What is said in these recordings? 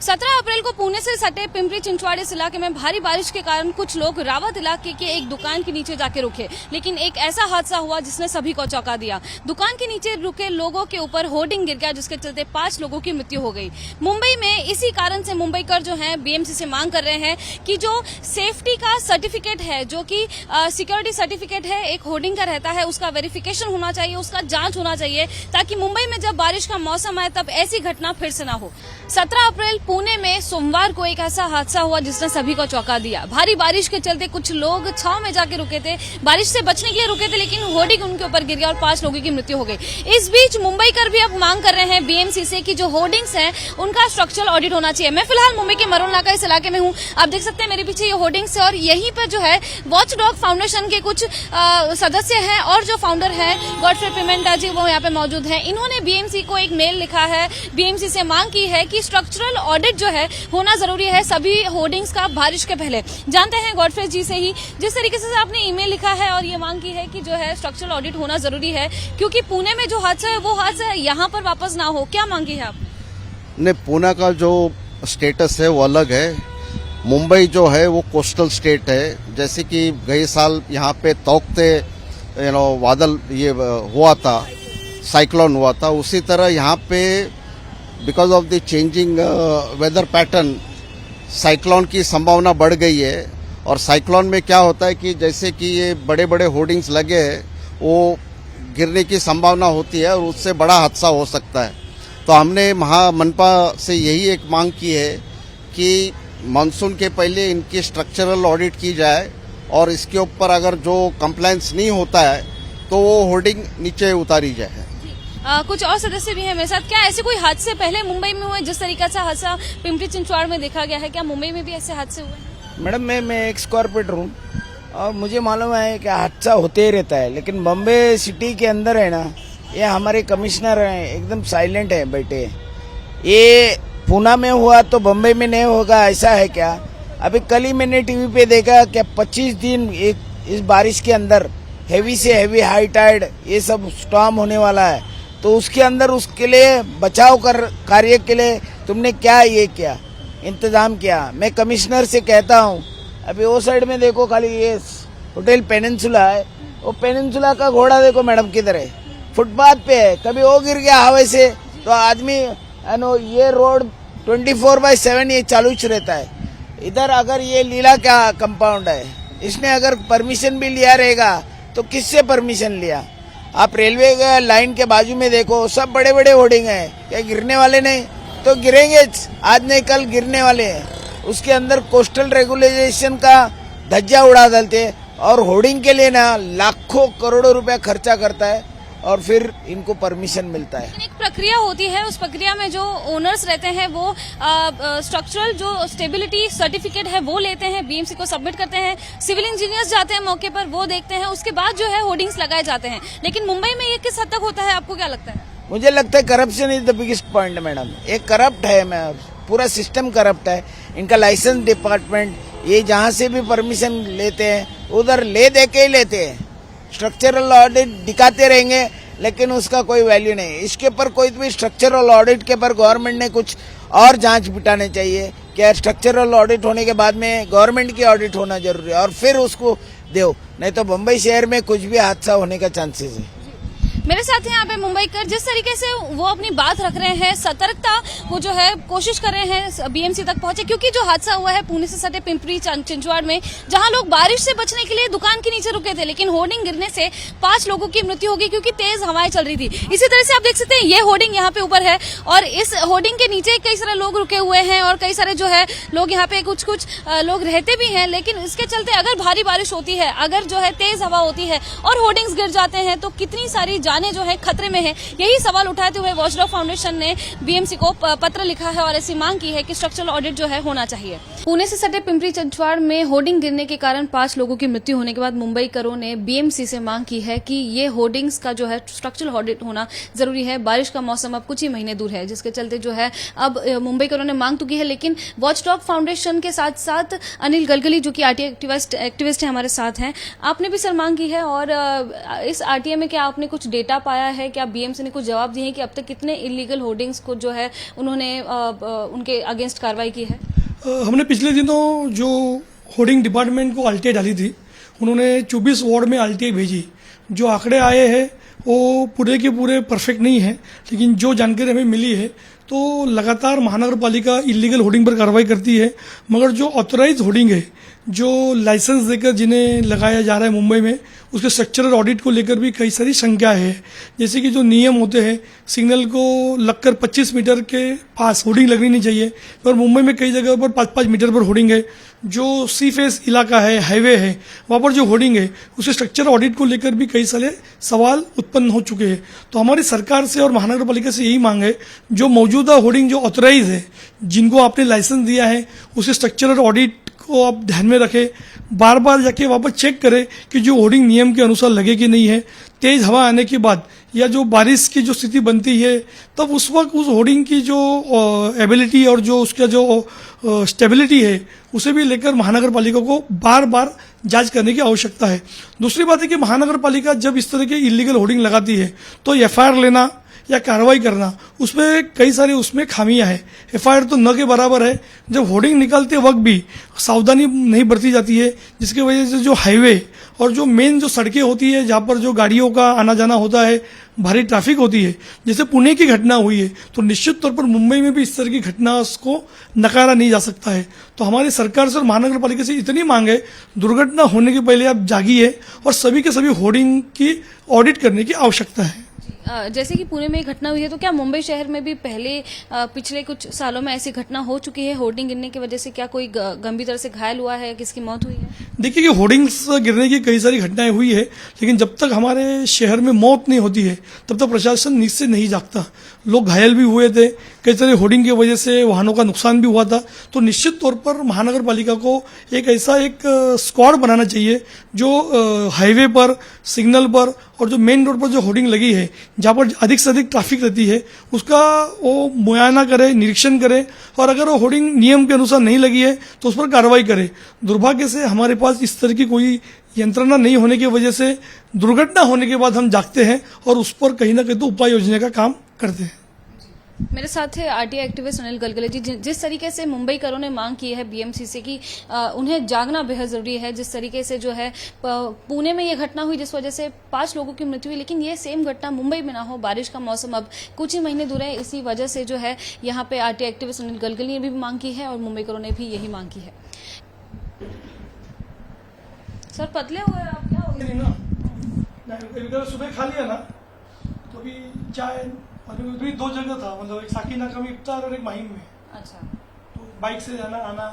17 अप्रैल को पुणे से सटे पिंपरी चिंचवाड़ इस इलाके में भारी बारिश के कारण कुछ लोग रावत इलाके के एक दुकान के नीचे जाके रुके, लेकिन एक ऐसा हादसा हुआ जिसने सभी को चौंका दिया। दुकान के नीचे रुके लोगों के ऊपर होर्डिंग गिर गया, जिसके चलते 5 लोगों की मृत्यु हो गई। मुंबई में इसी कारण से मुंबईकर जो है बीएमसी से मांग कर रहे हैं कि जो सेफ्टी का सर्टिफिकेट है, जो कि सिक्योरिटी सर्टिफिकेट है, एक होर्डिंग का रहता है, उसका वेरिफिकेशन होना चाहिए, उसका जांच होना चाहिए, ताकि मुंबई में जब बारिश का मौसम आए तब ऐसी घटना फिर से ना हो। 17 अप्रैल पुणे में सोमवार को एक ऐसा हादसा हुआ जिसने सभी को चौंका दिया। भारी बारिश के चलते कुछ लोग छांव में जाके रुके थे, बारिश से बचने के लिए रुके थे, लेकिन होर्डिंग उनके ऊपर गिर गया और 5 लोगों की मृत्यु हो गई। इस बीच मुंबईकर भी अब मांग कर रहे हैं बीएमसी से कि जो होर्डिंग्स हैं उनका स्ट्रक्चरल ऑडिट होना चाहिए। मैं फिलहाल मुंबई के मरोल नाका इस इलाके में हूँ। आप देख सकते हैं मेरे पीछे ये होर्डिंग्स है और यहीं पर जो है वॉच डॉग फाउंडेशन के कुछ सदस्य हैं और जो फाउंडर है गॉडफ्रे पिमेंटा जी, वो यहाँ पे मौजूद है। इन्होंने बीएमसी को एक मेल लिखा है, बीएमसी से मांग की है कि स्ट्रक्चरल ऑडिट जो है होना जरूरी है सभी होर्डिंग्स का बारिश के पहले। जानते हैं गॉडफ्रे जी से ही, जिस तरीके से आपने ईमेल लिखा है और ये मांग की है कि जो है स्ट्रक्चरल ऑडिट होना जरूरी है, क्योंकि पुणे में जो हादसा है वो हादसा यहाँ पर वापस ना हो। क्या मांगी है आप? ने पुणे का जो स्टेटस है वो अलग है। मुंबई जो है वो कोस्टल स्टेट है। जैसे कि गए साल यहाँ पे तौकते बादल ये हुआ था, साइक्लोन हुआ था, उसी तरह यहाँ पे because of the changing weather pattern cyclone की संभावना बढ़ गई है। और साइक्लोन में क्या होता है कि जैसे कि ये बड़े बड़े होर्डिंग्स लगे हैं, वो गिरने की संभावना होती है और उससे बड़ा हादसा हो सकता है। तो हमने मनपा से यही एक मांग की है कि मानसून के पहले इनकी स्ट्रक्चरल ऑडिट की जाए और इसके ऊपर अगर जो कंप्लायंस नहीं होता है तो वो होर्डिंग नीचे उतारी जाए। कुछ और सदस्य भी हैं मेरे साथ। क्या ऐसे कोई हादसे पहले मुंबई में हुए जिस तरीके से हादसा पिंपरी चिंचवाड़ में देखा गया है? क्या मुंबई में भी ऐसे हादसे हुए? मैडम मैं एक्स कॉर्पोरेटर हूँ और मुझे मालूम है कि हादसा होते ही रहता है, लेकिन बॉम्बे सिटी के अंदर है ना, ये हमारे कमिश्नर हैं, एकदम साइलेंट है बैठे। ये पुणे में हुआ तो बॉम्बे में नहीं होगा ऐसा है क्या? अभी कल ही मैंने टीवी पे देखा कि 25 दिन इस बारिश के अंदर हेवी से हेवी हाई टाइड ये सब स्टॉर्म होने वाला है, तो उसके अंदर उसके लिए बचाव कार्य के लिए तुमने क्या इंतजाम किया? मैं कमिश्नर से कहता हूँ, अभी वो साइड में देखो, खाली ये होटल पेनिनसुला है, वो पेनिनसुला का घोड़ा देखो मैडम किधर है, फुटपाथ पे है। कभी वो गिर गया हवा से तो आदमी ये रोड 24/7 ये चालू रहता है। इधर अगर ये लीला का कंपाउंड है, इसने अगर परमिशन भी लिया रहेगा तो किससे परमिशन लिया? आप रेलवे के लाइन के बाजू में देखो, सब बड़े बड़े होर्डिंग है, क्या गिरने वाले नहीं? तो गिरेंगे, आज नहीं कल गिरने वाले हैं। उसके अंदर कोस्टल रेगुलेशन का धज्जा उड़ा डालते और होर्डिंग के लिए ना लाखों करोड़ों रुपया खर्चा करता है और फिर इनको परमिशन मिलता है। एक प्रक्रिया होती है, उस प्रक्रिया में जो ओनर्स रहते हैं वो स्ट्रक्चरल जो स्टेबिलिटी सर्टिफिकेट है वो लेते हैं, बीएमसी को सबमिट करते हैं, सिविल इंजीनियर्स जाते हैं मौके पर, वो देखते हैं, उसके बाद जो है होर्डिंग्स लगाए जाते हैं। लेकिन मुंबई में ये किस हद तक होता है, आपको क्या लगता है? मुझे लगता है corruption is the biggest point madam. एक करप्ट है, पूरा सिस्टम करप्ट है। इनका लाइसेंस डिपार्टमेंट ये जहाँ से भी परमिशन लेते हैं उधर ले दे के ही लेते हैं। स्ट्रक्चरल ऑडिट दिखाते रहेंगे लेकिन उसका कोई वैल्यू नहीं। इसके ऊपर कोई भी स्ट्रक्चरल ऑडिट के ऊपर गवर्नमेंट ने कुछ और जांच बिठाने चाहिए। क्या स्ट्रक्चरल ऑडिट होने के बाद में गवर्नमेंट की ऑडिट होना जरूरी है और फिर उसको दो, नहीं तो मुंबई शहर में कुछ भी हादसा होने का चांसेस है। मेरे साथ यहाँ पे मुंबईकर जिस तरीके से वो अपनी बात रख रहे हैं, सतर्कता वो जो है कोशिश कर रहे हैं बीएमसी तक पहुंचे, क्योंकि जो हादसा हुआ है पुणे से सटे पिंपरी चिंचवाड़ में, जहां लोग बारिश से बचने के लिए दुकान के नीचे रुके थे, लेकिन होर्डिंग गिरने से 5 लोगों की मृत्यु हो गई क्योंकि तेज हवाएं चल रही थी। इसी तरह से आप देख सकते हैं ये होर्डिंग यहाँ पे ऊपर है और इस होर्डिंग के नीचे कई सारे लोग रुके हुए हैं और कई सारे जो है लोग यहाँ पे कुछ लोग रहते भी हैं। लेकिन इसके चलते अगर भारी बारिश होती है, अगर जो है तेज हवा होती है और होर्डिंग्स गिर जाते हैं तो कितनी सारी जाने जो है खतरे में है। यही सवाल उठाते हुए वॉचडॉग फाउंडेशन ने बीएमसी को पत्र लिखा है और ऐसी मांग की है कि स्ट्रक्चरल ऑडिट जो है होना चाहिए। पुणे से सटे पिंपरी चिंचवाड़ में होर्डिंग गिरने के कारण 5 लोगों की मृत्यु होने के बाद मुंबईकरों ने बीएमसी से मांग की है कि ये होर्डिंग्स का जो है स्ट्रक्चरल ऑडिट होना जरूरी है। बारिश का मौसम अब कुछ ही महीने दूर है, जिसके चलते जो है अब मुंबईकरों ने मांग तो की है, लेकिन वॉचडॉग फाउंडेशन के साथ साथ अनिल गलगली जो कि आरटीआई एक्टिविस्ट है हमारे साथ हैं, आपने भी सर मांग की है। और इस आरटीआई में क्या आपने कुछ डेटा डेटा पाया है, क्या बीएमसी ने कुछ जवाब दिए हैं कि अब तक कितने इलीगल होर्डिंग्स को जो है उन्होंने उनके अगेंस्ट कार्रवाई की है? हमने पिछले दिनों जो होर्डिंग डिपार्टमेंट को आरटीआई डाली थी, उन्होंने 24 वार्ड में आरटीआई भेजी। जो आंकड़े आए हैं वो पूरे के पूरे परफेक्ट नहीं है, लेकिन जो जानकारी हमें मिली है तो लगातार महानगर पालिका इलीगल होर्डिंग पर कार्रवाई करती है, मगर जो ऑथराइज होर्डिंग है, जो लाइसेंस देकर जिन्हें लगाया जा रहा है मुंबई में, उसके स्ट्रक्चरल ऑडिट को लेकर भी कई सारी शंका है। जैसे कि जो नियम होते हैं, सिग्नल को लगकर 25 मीटर के पास होर्डिंग लगनी नहीं चाहिए, पर मुंबई में कई जगह पर 5-5 मीटर पर होर्डिंग है। जो सी फेस इलाका है, हाईवे है, वहाँ पर जो होर्डिंग है उसके स्ट्रक्चर ऑडिट को लेकर भी कई सारे सवाल उत्पन्न हो चुके हैं। तो हमारी सरकार से और महानगर पालिका से यही मांग है, जो मौजूदा होर्डिंग जो ऑथराइज है, जिनको आपने लाइसेंस दिया है, उसके स्ट्रक्चरल ऑडिट को आप ध्यान में रखें, बार बार जाके वापस चेक करें कि जो होर्डिंग नियम के अनुसार लगे कि नहीं है। तेज हवा आने के बाद या जो बारिश की जो स्थिति बनती है, तब उस वक्त उस होर्डिंग की जो एबिलिटी और जो उसका जो स्टेबिलिटी है, उसे भी लेकर महानगर पालिका को बार बार जांच करने की आवश्यकता है। दूसरी बात है कि महानगर पालिका जब इस तरह के इलीगल होर्डिंग लगाती है तो एफआईआर लेना या कार्रवाई करना, उसमें कई सारी उसमें खामियां हैं। एफआईआर तो न के बराबर है। जब होर्डिंग निकालते वक्त भी सावधानी नहीं बरती जाती है, जिसकी वजह से जो हाईवे और जो मेन जो सड़कें होती है, जहाँ पर जो गाड़ियों का आना जाना होता है, भारी ट्रैफिक होती है, जैसे पुणे की घटना हुई है, तो निश्चित तौर पर मुंबई में भी इस तरह की घटना को नकारा नहीं जा सकता है। तो हमारी सरकार से और महानगर पालिका से इतनी मांग है, दुर्घटना होने के पहले आप जागिए और सभी के सभी होर्डिंग की ऑडिट करने की आवश्यकता है। जैसे कि पुणे में घटना हुई है, तो क्या मुंबई शहर में भी पहले पिछले कुछ सालों में ऐसी घटना हो चुकी है? होर्डिंग गिरने की वजह से क्या कोई गंभीर तरह से घायल हुआ है, किसकी मौत हुई है? देखिए कि होर्डिंग्स गिरने की कई सारी घटनाएं हुई है, लेकिन जब तक हमारे शहर में मौत नहीं होती है तब तक प्रशासन नींद से नहीं जागता। लोग घायल भी हुए थे, कई सारे होर्डिंग की वजह से वाहनों का नुकसान भी हुआ था। तो निश्चित तौर पर महानगर पालिका को एक ऐसा एक स्क्वाड बनाना चाहिए, जो हाईवे पर, सिग्नल पर और जो मेन रोड पर जो होर्डिंग लगी है, जहाँ पर अधिक से अधिक ट्रैफिक रहती है, उसका वो मुआयना करे, निरीक्षण करे, और अगर वो होर्डिंग नियम के अनुसार नहीं लगी है तो उस पर कार्रवाई करे। दुर्भाग्य से हमारे पास इस तरह की कोई यंत्रणा नहीं होने की वजह से दुर्घटना होने के बाद हम जागते हैं और उस पर कहीं ना कहीं तो उपाय योजना का काम करते हैं। मेरे साथ है आरटीआई एक्टिविस्ट अनिल गलगले जी। जिस तरीके से मुंबई करों ने मांग की है बीएमसी से कि उन्हें जागना बेहद जरूरी है, जिस तरीके से जो है पुणे में ये घटना हुई जिस वजह से 5 लोगों की मृत्यु हुई, लेकिन ये सेम घटना मुंबई में ना हो। बारिश का मौसम अब कुछ ही महीने दूर है, इसी वजह से जो है यहाँ पे आरटीआई एक्टिविस्ट अनिल गलगले ने भी मांग की है और मुंबई करों ने भी यही मांग की है। सर पतले हुए आप, क्या हो गया? सुबह खा लिया ना, तो अभी चाय और भी 2 जगह था, मतलब एक साकी नाका में इफ्तार और एक माहिम में। अच्छा, तो बाइक से जाना आना,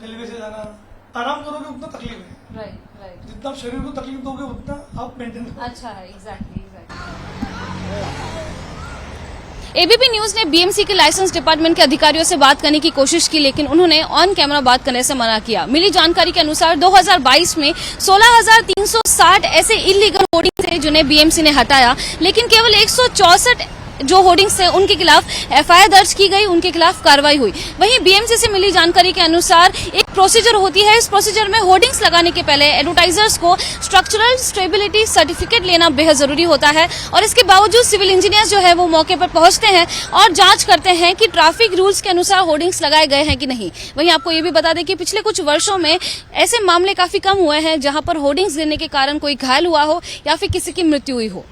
रेलवे से जाना, आराम करोगे उतना तकलीफ है। राइट। जितना आप शरीर को तकलीफ दोगे उतना आप मेंटेन करोगे। अच्छा है, एग्जैक्टली। एबीपी न्यूज ने बीएमसी के लाइसेंस डिपार्टमेंट के अधिकारियों से बात करने की कोशिश की, लेकिन उन्होंने ऑन कैमरा बात करने से मना किया। मिली जानकारी के अनुसार 2022 में 16,360 ऐसे इलीगल होर्डिंग थे जिन्हें बीएमसी ने हटाया, लेकिन केवल 164 जो होर्डिंग्स थे उनके खिलाफ एफआईआर दर्ज की गई, उनके खिलाफ कार्रवाई हुई। वहीं बीएमसी से मिली जानकारी के अनुसार एक प्रोसीजर होती है, इस प्रोसीजर में होर्डिंग्स लगाने के पहले एडवर्टाइजर्स को स्ट्रक्चरल स्टेबिलिटी सर्टिफिकेट लेना बेहद जरूरी होता है, और इसके बावजूद सिविल इंजीनियर्स जो है वो मौके पर पहुंचते हैं और जांच करते हैं कि ट्रैफिक रूल्स के अनुसार होर्डिंग्स लगाए गए हैं कि नहीं। वहीं आपको ये भी बता दें कि पिछले कुछ वर्षों में ऐसे मामले काफी कम हुए हैं जहां पर होर्डिंग्स गिरने के कारण कोई घायल हुआ हो या फिर किसी की मृत्यु हुई हो।